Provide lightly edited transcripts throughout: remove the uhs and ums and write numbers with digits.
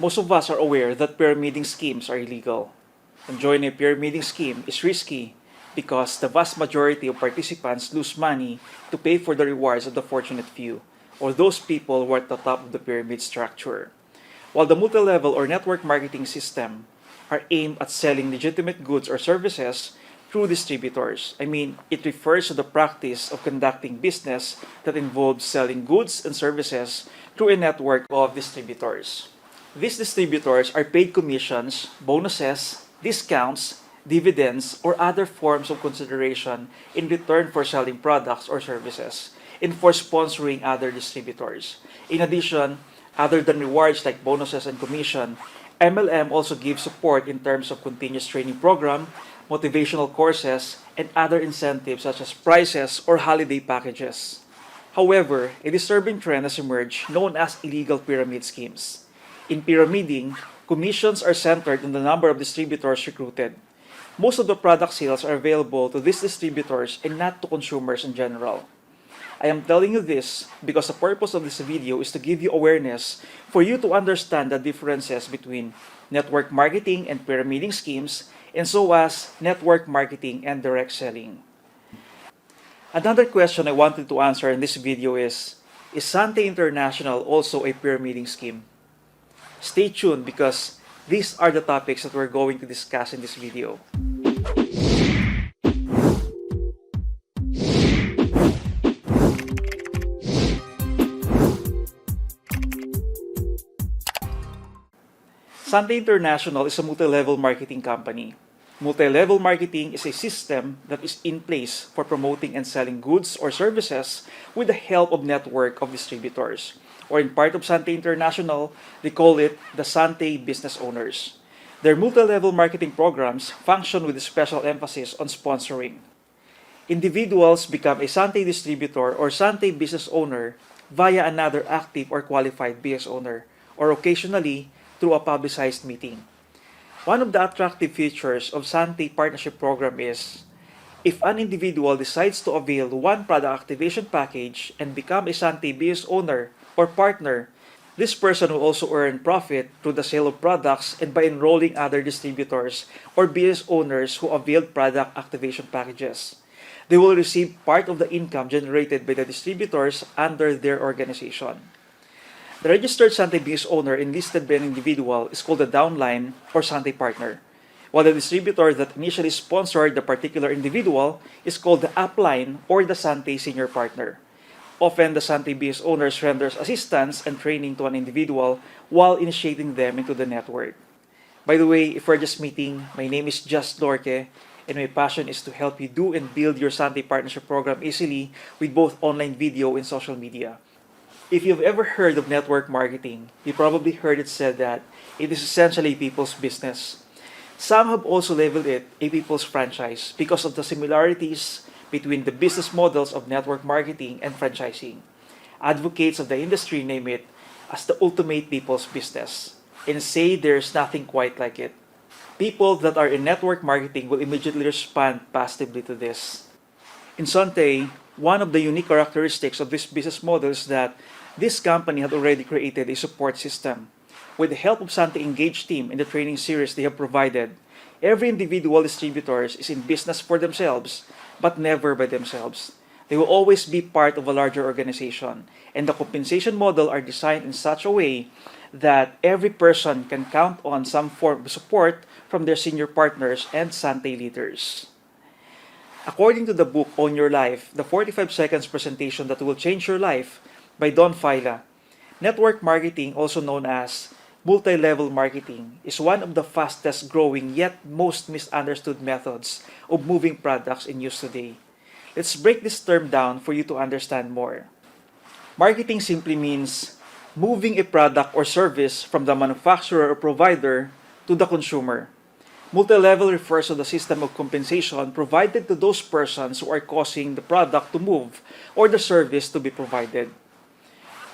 Most of us are aware that pyramiding schemes are illegal. And joining a pyramiding scheme is risky because the vast majority of participants lose money to pay for the rewards of the fortunate few, or those people who are at the top of the pyramid structure. While the multi-level or network marketing system are aimed at selling legitimate goods or services through distributors. It refers to the practice of conducting business that involves selling goods and services through a network of distributors. These distributors are paid commissions, bonuses, discounts, dividends, or other forms of consideration in return for selling products or services and for sponsoring other distributors. In addition, other than rewards like bonuses and commission, MLM also gives support in terms of continuous training program, motivational courses, and other incentives such as prizes or holiday packages. However, a disturbing trend has emerged known as illegal pyramid schemes. In pyramiding, commissions are centered on the number of distributors recruited. Most of the product sales are available to these distributors and not to consumers in general. I am telling you this because the purpose of this video is to give you awareness for you to understand the differences between network marketing and pyramiding schemes, and so as network marketing and direct selling. Another question I wanted to answer in this video is Sante International also a pyramiding scheme? Stay tuned because these are the topics that we're going to discuss in this video. Sante International is a multi-level marketing company. Multi-level marketing is a system that is in place for promoting and selling goods or services with the help of network of distributors. Or in part of Sante International, they call it the Sante business owners. Their multi-level marketing programs function with a special emphasis on sponsoring. Individuals become a Sante distributor or Sante business owner via another active or qualified business owner, or occasionally through a publicized meeting. One of the attractive features of Sante Partnership Program is, if an individual decides to avail one product activation package and become a Sante business owner or partner, this person will also earn profit through the sale of products and by enrolling other distributors or business owners who availed product activation packages. They will receive part of the income generated by the distributors under their organization. The registered Sante business owner enlisted by an individual is called the downline or Sante partner, while the distributor that initially sponsored the particular individual is called the upline or the Sante senior partner. Often, the Sante business owners renders assistance and training to an individual while initiating them into the network. By the way, if we're just meeting, my name is Just Lorque, and my passion is to help you do and build your Sante Partnership Program easily with both online video and social media. If you've ever heard of network marketing, you probably heard it said that it is essentially people's business. Some have also labeled it a people's franchise because of the similarities between the business models of network marketing and franchising. Advocates of the industry name it as the ultimate people's business and say there's nothing quite like it. People that are in network marketing will immediately respond positively to this. In Sante, one of the unique characteristics of this business model is that this company had already created a support system. With the help of Sante Engage team in the training series they have provided, every individual distributor is in business for themselves, but never by themselves. They will always be part of a larger organization, and the compensation model are designed in such a way that every person can count on some form of support from their senior partners and Sante leaders. According to the book Own Your Life, the 45 seconds presentation that will change your life by Don Fila, network marketing, also known as multi-level marketing, is one of the fastest growing yet most misunderstood methods of moving products in use today. Let's break this term down for you to understand more. Marketing simply means moving a product or service from the manufacturer or provider to the consumer. Multi-level refers to the system of compensation provided to those persons who are causing the product to move or the service to be provided.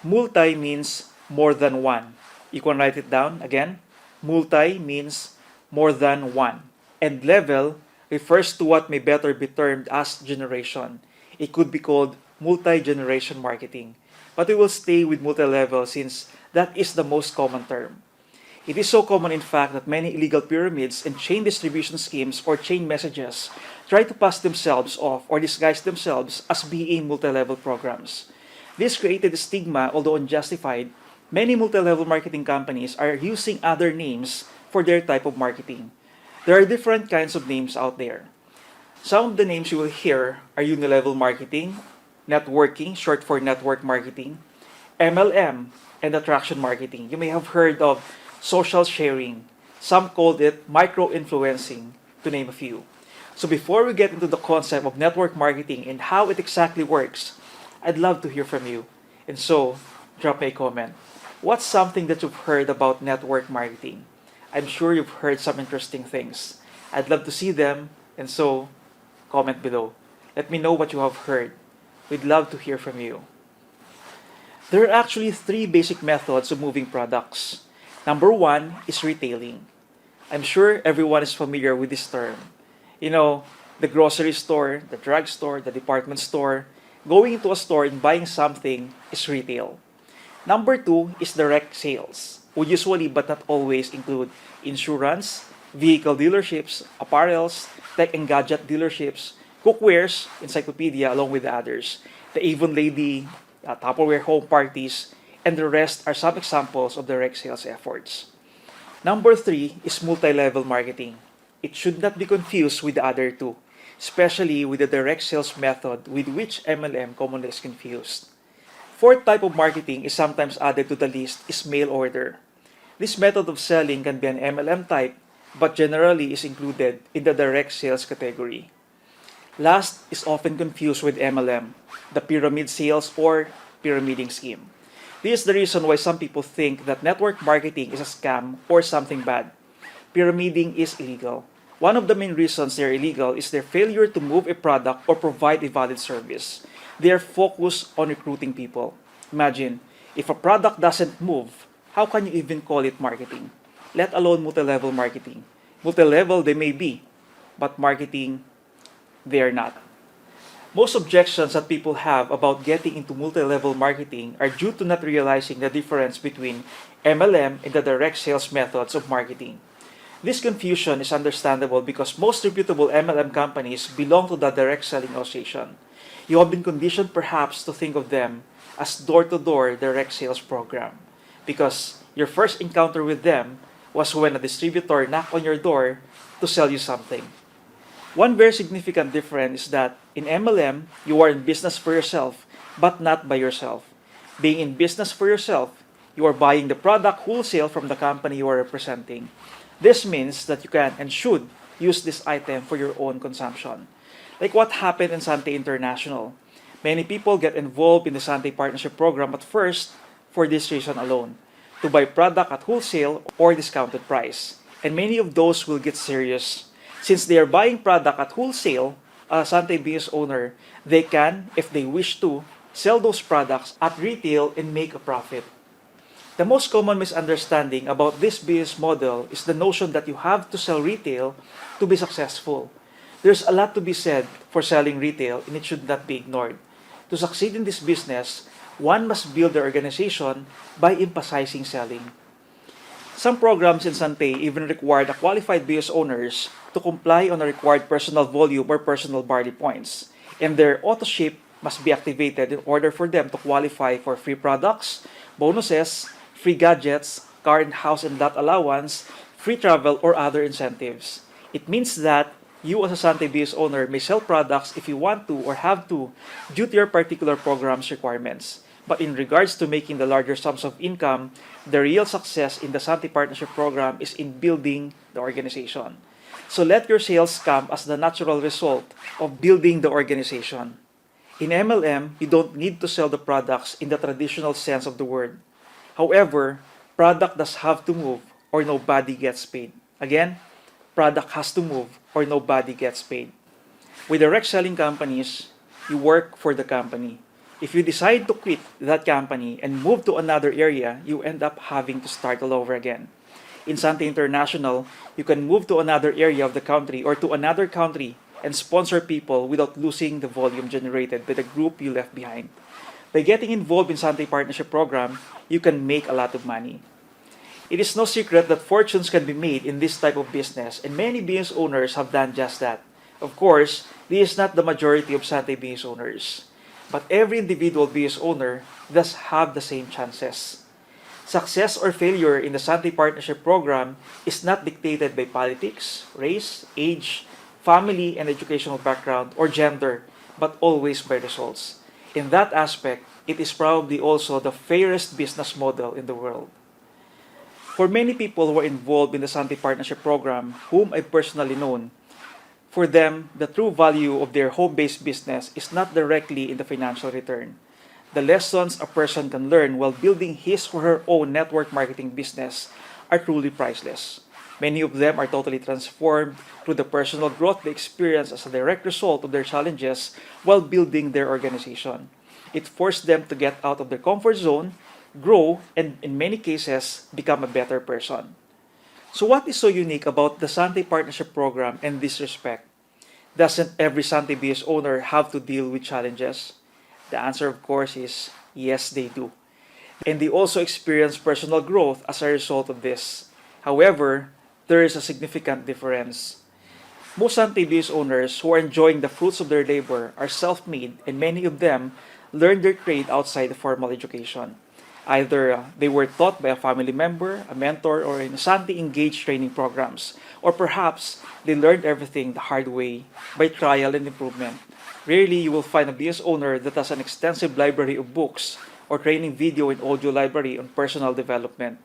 Multi means more than one. You can write it down again. Multi means more than one. And level refers to what may better be termed as generation. It could be called multi-generation marketing. But we will stay with multi-level since that is the most common term. It is so common, in fact, that many illegal pyramids and chain distribution schemes or chain messages try to pass themselves off or disguise themselves as being multi-level programs. This created a stigma, although unjustified. Many multi-level marketing companies are using other names for their type of marketing. There are different kinds of names out there. Some of the names you will hear are unilevel marketing, networking, short for network marketing, MLM, and attraction marketing. You may have heard of social sharing. Some called it micro-influencing, to name a few. So before we get into the concept of network marketing and how it exactly works, I'd love to hear from you. And so, drop me a comment. What's something that you've heard about network marketing? I'm sure you've heard some interesting things. I'd love to see them, and so, comment below. Let me know what you have heard. We'd love to hear from you. There are actually three basic methods of moving products. Number one is retailing. I'm sure everyone is familiar with this term. You know, the grocery store, the drugstore, the department store. Going into a store and buying something is retail. Number two is direct sales. We usually but not always include insurance, vehicle dealerships, apparels, tech and gadget dealerships, cookwares, encyclopedia, along with the others. The Avon Lady, Tupperware home parties, and the rest are some examples of direct sales efforts. Number three is multi-level marketing. It should not be confused with the other two, especially with the direct sales method with which MLM commonly is confused. Fourth type of marketing is sometimes added to the list is mail order. This method of selling can be an MLM type, but generally is included in the direct sales category. Last is often confused with MLM, the pyramid sales or pyramiding scheme. This is the reason why some people think that network marketing is a scam or something bad. Pyramiding is illegal. One of the main reasons they're illegal is their failure to move a product or provide a valid service. They are focused on recruiting people. Imagine, if a product doesn't move, how can you even call it marketing? Let alone multi-level marketing. Multi-level they may be, but marketing, they are not. Most objections that people have about getting into multi-level marketing are due to not realizing the difference between MLM and the direct sales methods of marketing. This confusion is understandable because most reputable MLM companies belong to the direct selling association. You have been conditioned perhaps to think of them as door-to-door direct sales program because your first encounter with them was when a distributor knocked on your door to sell you something. One very significant difference is that in MLM, you are in business for yourself, but not by yourself. Being in business for yourself, you are buying the product wholesale from the company you are representing. This means that you can and should use this item for your own consumption. Like what happened in Sante International. Many people get involved in the Sante Partnership Program at first for this reason alone, to buy product at wholesale or discounted price. And many of those will get serious. Since they are buying product at wholesale, a Sante business owner, they can, if they wish to, sell those products at retail and make a profit. The most common misunderstanding about this business model is the notion that you have to sell retail to be successful. There's a lot to be said for selling retail and it should not be ignored. To succeed in this business, one must build the organization by emphasizing selling. Some programs in Sante even require the qualified business owners to comply on a required personal volume or personal Barley points, and their auto ship must be activated in order for them to qualify for free products, bonuses, free gadgets, car and house and lot allowance, free travel, or other incentives. It means that you as a Sante business owner may sell products if you want to or have to due to your particular program's requirements. But in regards to making the larger sums of income, the real success in the Sante Partnership Program is in building the organization. So let your sales come as the natural result of building the organization. In MLM, you don't need to sell the products in the traditional sense of the word. However, product does have to move or nobody gets paid. Again, product has to move or nobody gets paid. With direct selling companies, you work for the company. If you decide to quit that company and move to another area, you end up having to start all over again. In Sante International, you can move to another area of the country or to another country and sponsor people without losing the volume generated by the group you left behind. By getting involved in Sante Partnership Program, you can make a lot of money. It is no secret that fortunes can be made in this type of business, and many business owners have done just that. Of course, this is not the majority of Sante business owners, but every individual business owner does have the same chances. Success or failure in the Sante Partnership Program is not dictated by politics, race, age, family and educational background, or gender, but always by results. In that aspect, it is probably also the fairest business model in the world. For many people who are involved in the Sante Partnership Program, whom I personally known, for them, the true value of their home-based business is not directly in the financial return. The lessons a person can learn while building his or her own network marketing business are truly priceless. Many of them are totally transformed through the personal growth they experience as a direct result of their challenges while building their organization. It forced them to get out of their comfort zone, grow, and in many cases, become a better person. So what is so unique about the Sante Partnership Program in this respect? Doesn't every Sante business owner have to deal with challenges? The answer, of course, is yes, they do. And they also experience personal growth as a result of this. However, there is a significant difference. Most Sante business owners who are enjoying the fruits of their labor are self-made, and many of them learned their trade outside the formal education. Either they were taught by a family member, a mentor, or in Sante Engage training programs, or perhaps they learned everything the hard way by trial and improvement. Rarely you will find a business owner that has an extensive library of books or training video and audio library on personal development.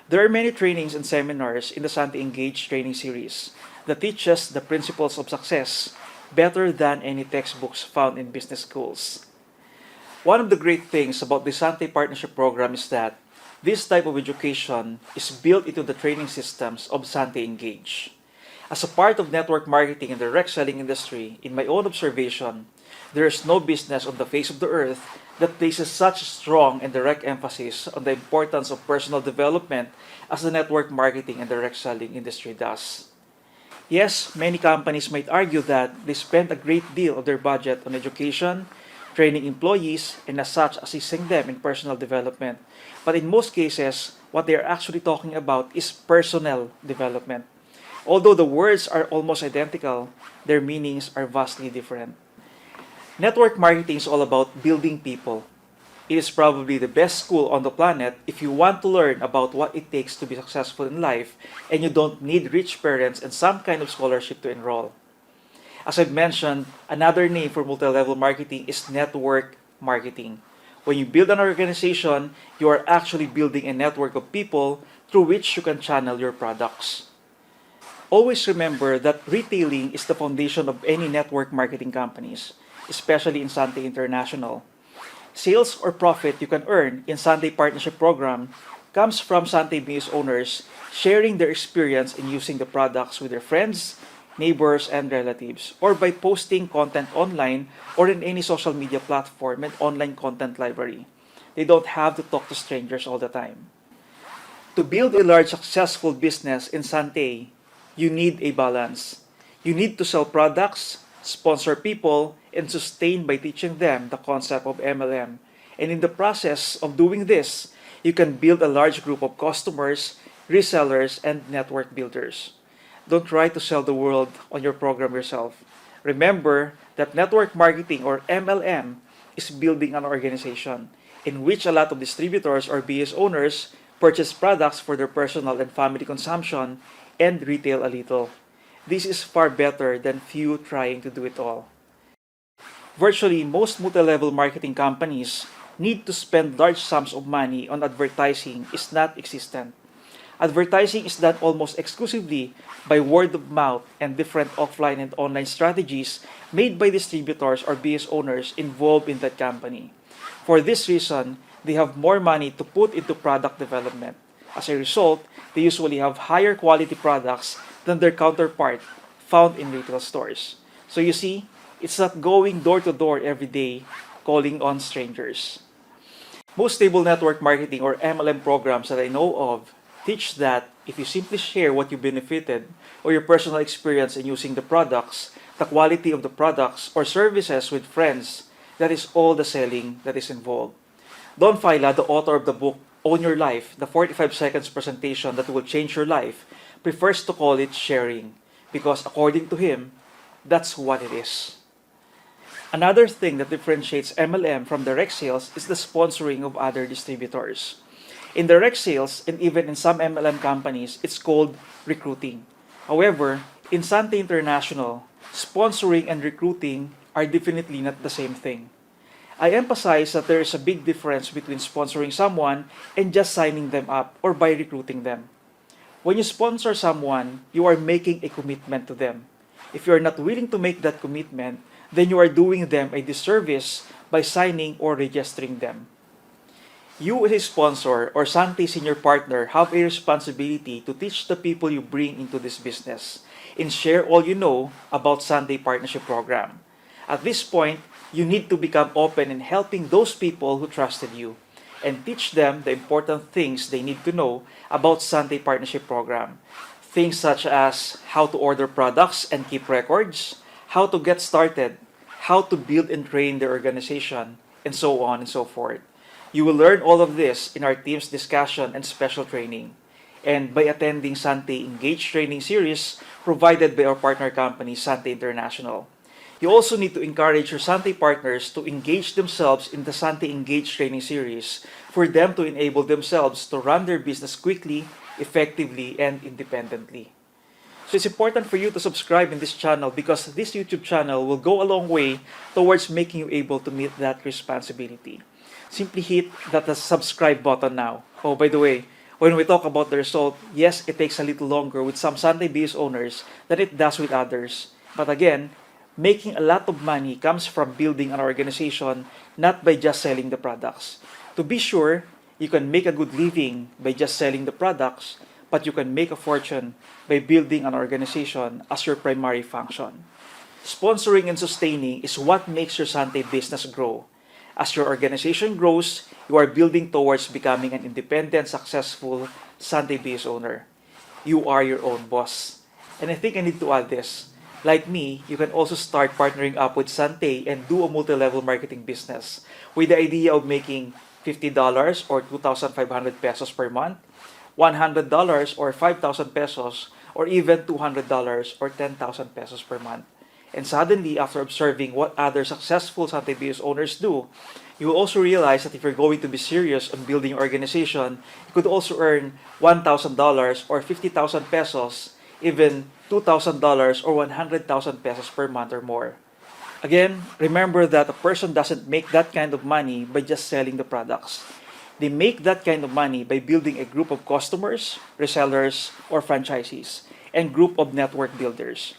There are many trainings and seminars in the Sante Engage training series that teaches the principles of success better than any textbooks found in business schools. One of the great things about the Sante Partnership Program is that this type of education is built into the training systems of Sante Engage. As a part of network marketing and direct selling industry, in my own observation, there is no business on the face of the earth that places such strong and direct emphasis on the importance of personal development as the network marketing and direct selling industry does. Yes, many companies might argue that they spend a great deal of their budget on education, training employees, and as such assisting them in personal development. But in most cases, what they are actually talking about is personnel development. Although the words are almost identical, their meanings are vastly different. Network marketing is all about building people. It is probably the best school on the planet if you want to learn about what it takes to be successful in life and you don't need rich parents and some kind of scholarship to enroll. As I've mentioned, another name for multi-level marketing is network marketing. When you build an organization, you are actually building a network of people through which you can channel your products. Always remember that retailing is the foundation of any network marketing companies, especially in Sante International. Sales or profit you can earn in Sante Partnership Program comes from Sante business owners sharing their experience in using the products with their friends, neighbors, and relatives, or by posting content online or in any social media platform and online content library. They don't have to talk to strangers all the time. To build a large successful business in Sante, you need a balance. You need to sell products, sponsor people, and sustain by teaching them the concept of MLM. And in the process of doing this, you can build a large group of customers, resellers, and network builders. Don't try to sell the world on your program yourself. Remember that network marketing or MLM is building an organization in which a lot of distributors or business owners purchase products for their personal and family consumption and retail a little. This is far better than few trying to do it all. Virtually most multi-level marketing companies need to spend large sums of money on advertising is not existent. Advertising is done almost exclusively by word of mouth and different offline and online strategies made by distributors or business owners involved in that company. For this reason, they have more money to put into product development. As a result, they usually have higher quality products than their counterpart found in retail stores. So you see, it's not going door to door every day calling on strangers. Most stable network marketing or MLM programs that I know of teach that if you simply share what you benefited or your personal experience in using the products, the quality of the products or services with friends, that is all the selling that is involved. Don Faila, the author of the book Own Your Life, the 45 seconds presentation that will change your life, prefers to call it sharing because according to him, that's what it is. Another thing that differentiates MLM from direct sales is the sponsoring of other distributors. In direct sales, and even in some MLM companies, it's called recruiting. However, in Sante International, sponsoring and recruiting are definitely not the same thing. I emphasize that there is a big difference between sponsoring someone and just signing them up or by recruiting them. When you sponsor someone, you are making a commitment to them. If you are not willing to make that commitment, then you are doing them a disservice by signing or registering them. You as a sponsor or Sante senior partner have a responsibility to teach the people you bring into this business and share all you know about Sante Partnership Program. At this point, you need to become open in helping those people who trusted you and teach them the important things they need to know about Sante Partnership Program. Things such as how to order products and keep records, how to get started, how to build and train their organization, and so on and so forth. You will learn all of this in our team's discussion and special training, and by attending Sante Engage training series provided by our partner company, Sante International. You also need to encourage your Sante partners to engage themselves in the Sante Engage training series for them to enable themselves to run their business quickly, effectively, and independently. So it's important for you to subscribe in this channel because this YouTube channel will go a long way towards making you able to meet that responsibility. Simply hit that subscribe button now. Oh, by the way, when we talk about the result, yes, it takes a little longer with some Sante business owners than it does with others. But again, making a lot of money comes from building an organization, not by just selling the products. To be sure, you can make a good living by just selling the products, but you can make a fortune by building an organization as your primary function. Sponsoring and sustaining is what makes your Sante business grow. As your organization grows, you are building towards becoming an independent, successful Sante business owner. You are your own boss. And I think I need to add this. Like me, you can also start partnering up with Sante and do a multi-level marketing business with the idea of making $50 or 2,500 pesos per month, $100 or 5,000 pesos, or even $200 or 10,000 pesos per month. And suddenly, after observing what other successful Sante business owners do, you will also realize that if you're going to be serious on building your organization, you could also earn $1,000 or 50,000 pesos, even $2,000 or 100,000 pesos per month or more. Again, remember that a person doesn't make that kind of money by just selling the products. They make that kind of money by building a group of customers, resellers, or franchisees, and group of network builders.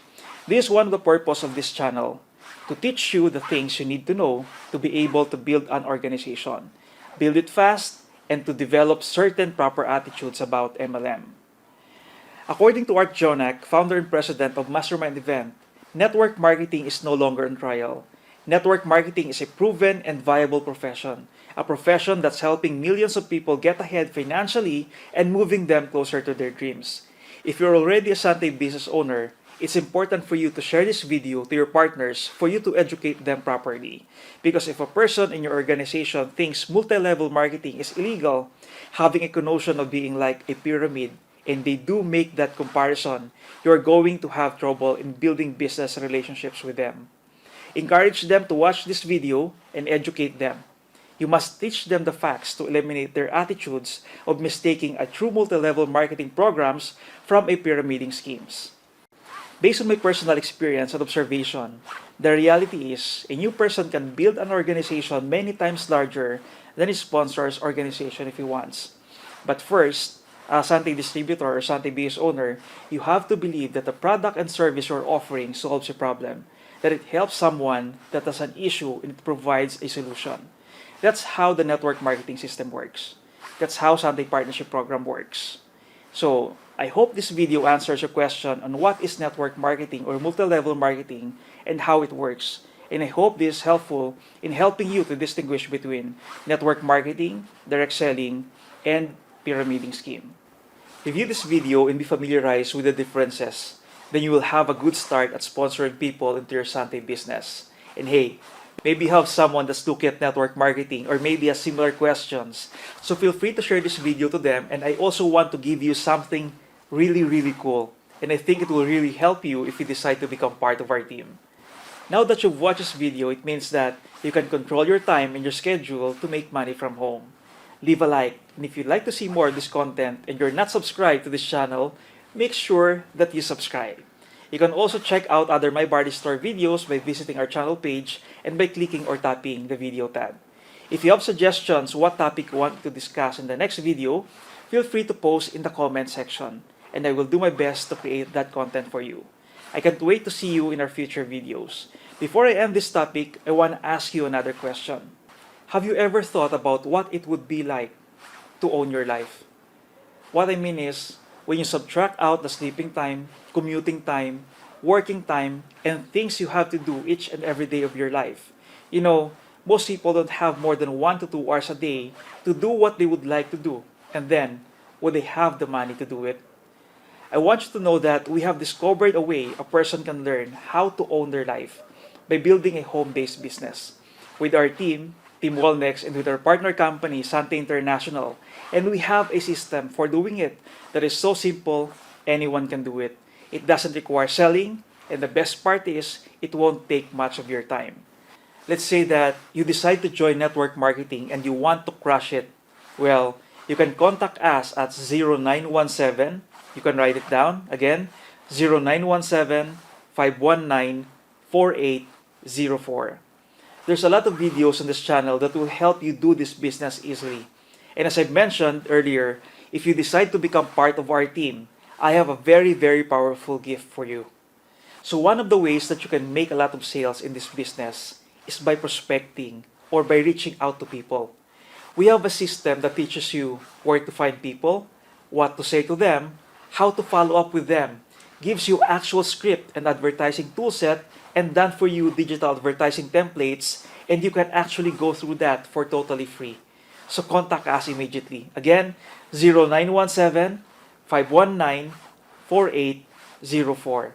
This is one of the purpose of this channel, to teach you the things you need to know to be able to build an organization, build it fast, and to develop certain proper attitudes about MLM. According to Art Jonak, founder and president of Mastermind Event, network marketing is no longer on trial. Network marketing is a proven and viable profession, a profession that's helping millions of people get ahead financially and moving them closer to their dreams. If you're already a Sante business owner, it's important for you to share this video to your partners for you to educate them properly. Because if a person in your organization thinks multi-level marketing is illegal, having a notion of being like a pyramid, and they do make that comparison, you're going to have trouble in building business relationships with them. Encourage them to watch this video and educate them. You must teach them the facts to eliminate their attitudes of mistaking a true multi-level marketing programs from a pyramiding schemes. Based on my personal experience and observation, the reality is a new person can build an organization many times larger than his sponsor's organization if he wants. But first, as a Sante distributor or Sante business owner, you have to believe that the product and service you're offering solves a problem, that it helps someone that has an issue and it provides a solution. That's how the network marketing system works. That's how Sante Partnership Program works. So, I hope this video answers your question on what is network marketing or multi-level marketing and how it works. And I hope this is helpful in helping you to distinguish between network marketing, direct selling, and pyramiding scheme. Review this video and be familiarized with the differences. Then you will have a good start at sponsoring people into your Sante business. And hey, Maybe you have someone that's looking at network marketing or maybe has similar questions. So feel free to share this video to them. And I also want to give you something really cool. And I think it will really help you if you decide to become part of our team. Now that you've watched this video, it means that you can control your time and your schedule to make money from home. Leave a like, and if you'd like to see more of this content and you're not subscribed to this channel, make sure that you subscribe. You can also check out other My Barley Store videos by visiting our channel page and by clicking or tapping the video tab. If you have suggestions what topic you want to discuss in the next video, feel free to post in the comment section, and I will do my best to create that content for you. I can't wait to see you in our future videos. Before I end this topic, I want to ask you another question. Have you ever thought about what it would be like to own your life? What I mean is, when you subtract out the sleeping time, commuting time, working time, and things you have to do each and every day of your life. You know, most people don't have more than 1 to 2 hours a day to do what they would like to do. And then, would they have the money to do it? I want you to know that we have discovered a way a person can learn how to own their life by building a home-based business. With our team, Team Wallnex, and with our partner company, Sante International, and we have a system for doing it that is so simple, anyone can do it. It doesn't require selling, and the best part is, it won't take much of your time. Let's say that you decide to join network marketing and you want to crush it. Well, you can contact us at 0917, you can write it down, again, 0917-519-4804. There's a lot of videos on this channel that will help you do this business easily. And as I mentioned earlier, if you decide to become part of our team, I have a very powerful gift for you. So one of the ways that you can make a lot of sales in this business is by prospecting or by reaching out to people. We have a system that teaches you where to find people, what to say to them, how to follow up with them, gives you actual script and advertising toolset, and done for you digital advertising templates, and you can actually go through that for totally free. So contact us immediately. Again, 0917-519-4804.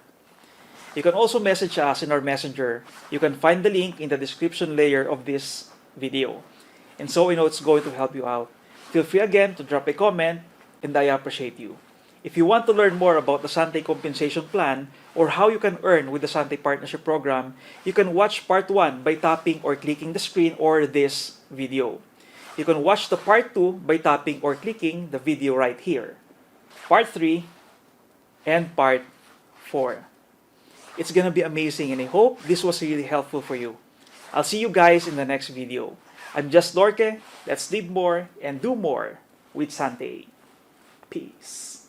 You can also message us in our messenger. You can find the link in the description layer of this video. And so we know it's going to help you out. Feel free again to drop a comment, and I appreciate you. If you want to learn more about the Sante Compensation Plan or how you can earn with the Sante Partnership Program, you can watch Part 1 by tapping or clicking the screen or this video. You can watch the Part 2 by tapping or clicking the video right here. Part 3 and Part 4. It's gonna be amazing, and I hope this was really helpful for you. I'll see you guys in the next video. I'm just Lorke. Let's live more and do more with Sante. Peace.